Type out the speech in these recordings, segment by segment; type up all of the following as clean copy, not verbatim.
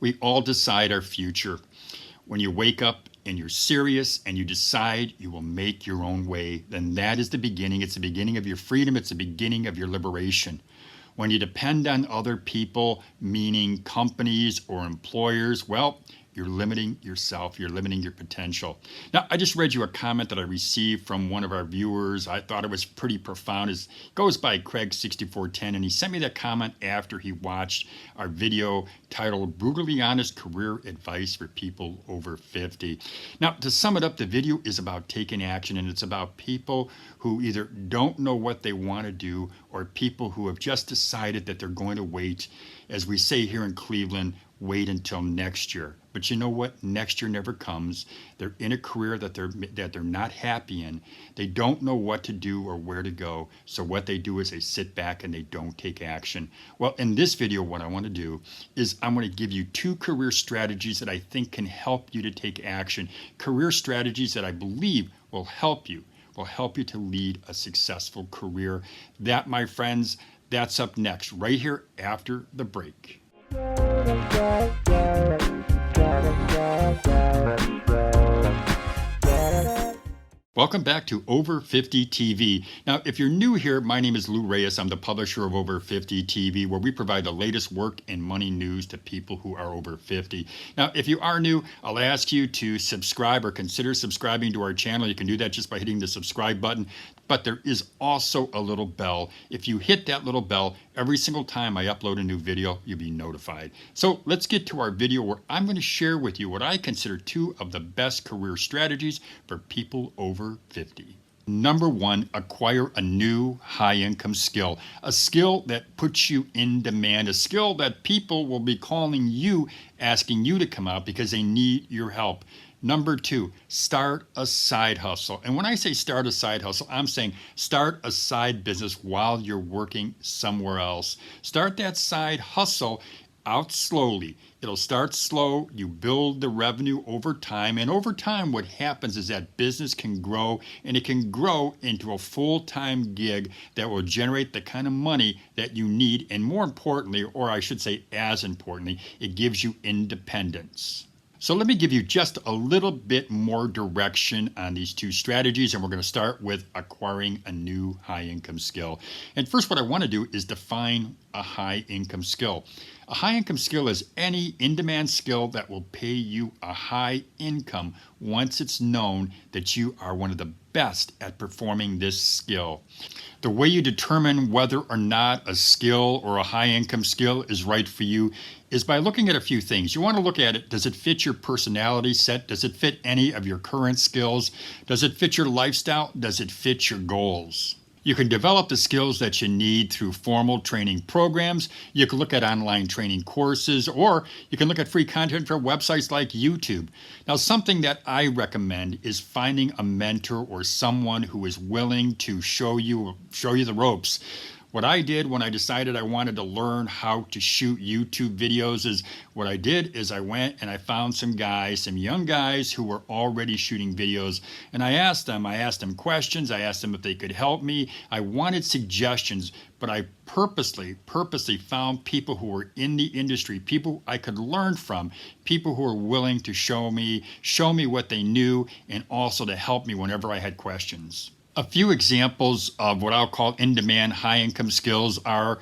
We all decide our future. When you wake up and you're serious and you decide you will make your own way, then that is the beginning. It's the beginning of your freedom. It's the beginning of your liberation. When you depend on other people, meaning companies or employers, well, you're limiting yourself. You're limiting your potential. Now, I just read you a comment that I received from one of our viewers. I thought it was pretty profound. It goes by Craig6410, and he sent me that comment after he watched our video titled Brutally Honest Career Advice for People Over 50. Now, to sum it up, the video is about taking action, and it's about people who either don't know what they want to do or people who have just decided that they're going to wait, as we say here in Cleveland, wait until next year. But you know what? Next year never comes. They're in a career that they're not happy in. They don't know what to do or where to go. So what they do is they sit back and they don't take action. Well, in this video, what I want to do is I'm going to give you 2 career strategies that I think can help you to take action. Career strategies that I believe will help you to lead a successful career. That, my friends, that's up next, right here after the break. Welcome back to Over 50 TV. Now, if you're new here, my name is Lou Reyes. I'm the publisher of Over 50 TV, where we provide the latest work and money news to people who are over 50. Now, if you are new, I'll ask you to subscribe or consider subscribing to our channel. You can do that just by hitting the subscribe button. But there is also a little bell. If you hit that little bell, every single time I upload a new video, you'll be notified. So let's get to our video where I'm going to share with you what I consider 2 of the best career strategies for people over 50. Number 1, acquire a new high-income skill, a skill that puts you in demand, a skill that people will be calling you, asking you to come out because they need your help. Number 2, start a side hustle. And when I say start a side hustle, I'm saying start a side business while you're working somewhere else. Start that side hustle out slowly. It'll start slow. You build the revenue over time. And over time, what happens is that business can grow, and it can grow into a full-time gig that will generate the kind of money that you need. And more importantly, or I should say as importantly, it gives you independence. So let me give you just a little bit more direction on these 2 strategies, and we're going to start with acquiring a new high-income skill. And first, what I want to do is define a high-income skill. A high-income skill is any in-demand skill that will pay you a high income once it's known that you are one of the best at performing this skill. The way you determine whether or not a skill or a high-income skill is right for you is by looking at a few things. You want to look at it. Does it fit your personality set? Does it fit any of your current skills? Does it fit your lifestyle? Does it fit your goals? You can develop the skills that you need through formal training programs. You can look at online training courses, or you can look at free content from websites like YouTube. Now, something that I recommend is finding a mentor or someone who is willing to show you the ropes. What I did when I decided I wanted to learn how to shoot YouTube videos is what I did is I went and I found some young guys who were already shooting videos, and I asked them questions. I asked them if they could help me. I wanted suggestions, but I purposely found people who were in the industry, people I could learn from, people who were willing to show me what they knew, and also to help me whenever I had questions. A few examples of what I'll call in-demand high-income skills are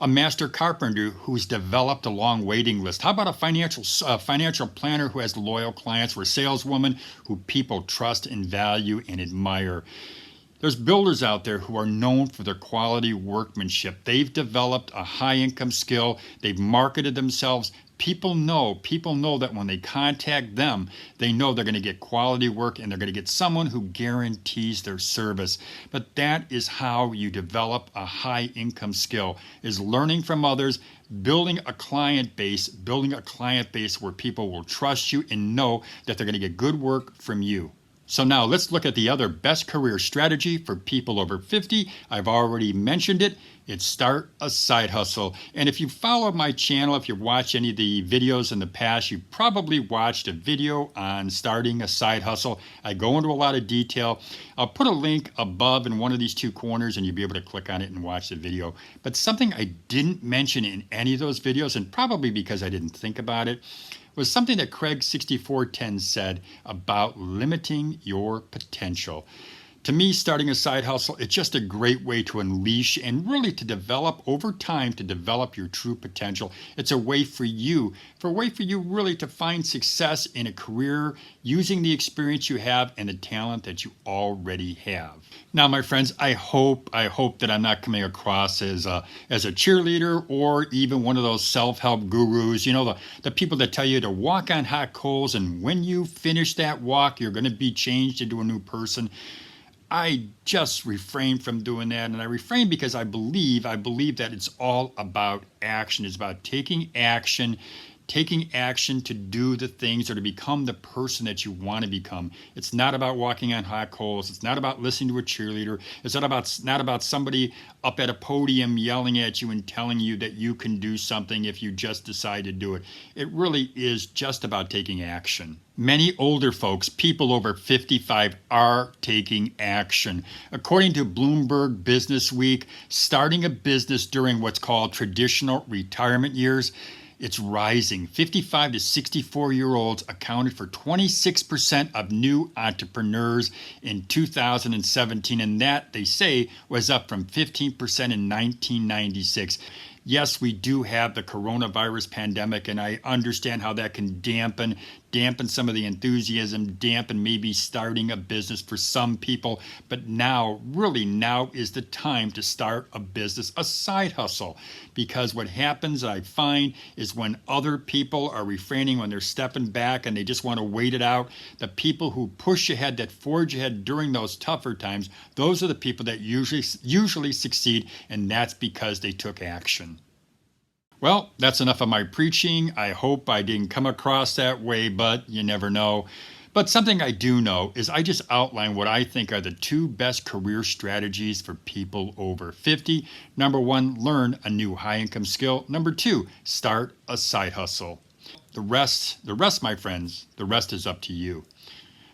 a master carpenter who's developed a long waiting list. How about a financial planner who has loyal clients, or a saleswoman who people trust and value and admire? There's builders out there who are known for their quality workmanship. They've developed a high-income skill. They've marketed themselves. People know that when they contact them, they know they're going to get quality work and they're going to get someone who guarantees their service. But that is how you develop a high-income skill, is learning from others, building a client base where people will trust you and know that they're going to get good work from you. So now let's look at the other best career strategy for people over 50. I've already mentioned it. It's start a side hustle. And if you follow my channel, if you've watched any of the videos in the past, you probably watched a video on starting a side hustle. I go into a lot of detail. I'll put a link above in one of these two corners and you'll be able to click on it and watch the video. But something I didn't mention in any of those videos, and probably because I didn't think about it, was something that Craig 6410 said about limiting your potential. To me, starting a side hustle, it's just a great way to unleash and really to develop over time, to develop your true potential. It's a way for you really to find success in a career using the experience you have and the talent that you already have. Now, my friends, I hope that I'm not coming across as a cheerleader or even one of those self-help gurus, you know, the people that tell you to walk on hot coals, and when you finish that walk, you're going to be changed into a new person. I just refrain from doing that, and I refrain because I believe that it's all about action. It's about taking action to do the things or to become the person that you want to become. It's not about walking on hot coals. It's not about listening to a cheerleader. It's not about somebody up at a podium yelling at you and telling you that you can do something if you just decide to do it. It really is just about taking action. Many older folks, people over 55, are taking action. According to Bloomberg Business Week, starting a business during what's called traditional retirement years, it's rising. 55 to 64-year-olds accounted for 26% of new entrepreneurs in 2017, and that, they say, was up from 15% in 1996. Yes, we do have the coronavirus pandemic, and I understand how that can dampen some of the enthusiasm, dampen maybe starting a business for some people. But now is the time to start a business, a side hustle. Because what happens, I find, is when other people are refraining, when they're stepping back and they just want to wait it out, the people who push ahead, that forge ahead during those tougher times, those are the people that usually succeed, and that's because they took action. Well, that's enough of my preaching. I hope I didn't come across that way, but you never know. But something I do know is I just outlined what I think are the two best career strategies for people over 50. Number one, learn a new high-income skill. Number two, start a side hustle. The rest, my friends, the rest is up to you.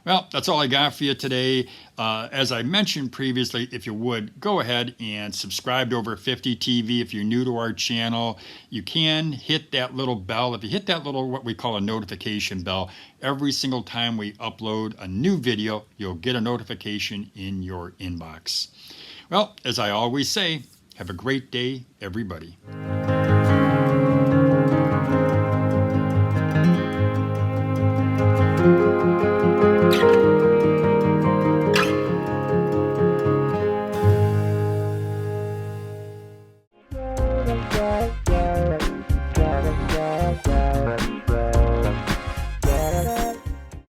Well, that's all I got for you today. As I mentioned previously, if you would, go ahead and subscribe to Over 50 TV. If you're new to our channel, you can hit that little bell. If you hit that little, what we call a notification bell, every single time we upload a new video, you'll get a notification in your inbox. Well, as I always say, have a great day, everybody.